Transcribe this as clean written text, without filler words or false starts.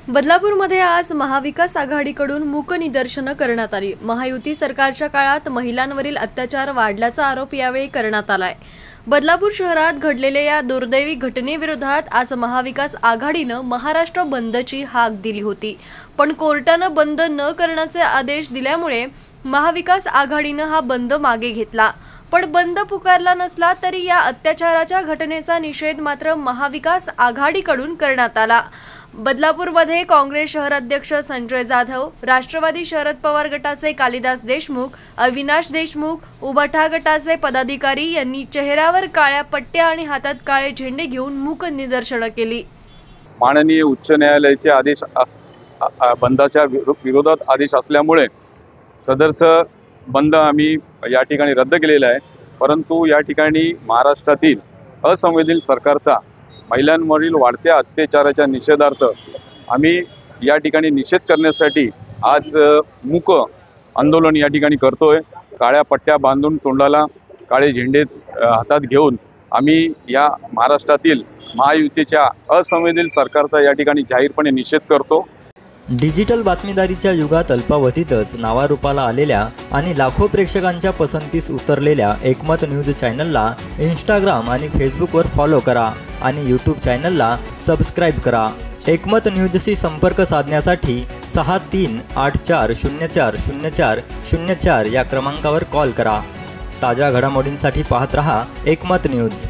बदलापूरमध्ये आज महाविकास आघाडीकडून मूक निदर्शनं करण्यात आली। महायुती सरकारच्या काळात महिलांवरील अत्याचार वाढल्याचा आरोप यावेळी करण्यात आलाय। बदलापूर शहरात घडलेल्या या दुर्दैवी घटनेविरोधात आज महाविकास आघाडीनं महाराष्ट्र बंदची हाक दिली होती, पण कोर्टानं बंद न करण्याचे आदेश दिल्यामुळे महाविकास आघाडीनं हा बंद मागे घेतला। पण बंद पुकारला नसला तरी या अत्याचाराच्या घटनेचा निषेध मात्र महाविकास आघाडीकडून करण्यात आला। बदलापूरमध्ये काँग्रेस शहराध्यक्ष संजय जाधव, राष्ट्रवादी शरद पवार गटाचे कालिदास देशमुख, अविनाश देशमुख, उबाठा गटाचे पदाधिकारी यांनी चेहऱ्यावर काळ्या पट्ट्या आणि हातात काळे झेंडे घेऊन मूक निदर्शनं केली। माननीय उच्च न्यायालयाचे आदेश बंदाच्या विरोधात आदेश असल्यामुळे सदरचं बंद आम्ही या ठिकाणी रद्द केलेला आहे। परंतु या ठिकाणी महाराष्ट्रातील असंवेदनशील सरकारचा महिलांवरील वाढत्या अत्याचाराच्या निषेधार्थ आम्ही या ठिकाणी निषेध करण्यासाठी आज मूक आंदोलन या ठिकाणी करतोय। काळ्या पट्ट्या बांधून तोंडाला काळे झेंडे हातात घेऊन आम्ही या महाराष्ट्रातील महायुतीच्या असंवेदनशील सरकारचा या ठिकाणी जाहीरपणे निषेध करतो। डिजिटल बातमीदारीच्या युगात अल्पावधीतच नावारूपाला आलेल्या आणि लाखो प्रेक्षकांच्या पसंतीस उतरलेल्या एकमत न्यूज चॅनलला इंस्टाग्राम आणि फेसबुकवर फॉलो करा आणि यूट्यूब चॅनलला सबस्क्राईब करा। एकमत न्यूजशी संपर्क साधण्यासाठी 6384040404 या क्रमांकावर कॉल करा। ताज्या घडामोडींसाठी पाहत रहा एकमत न्यूज।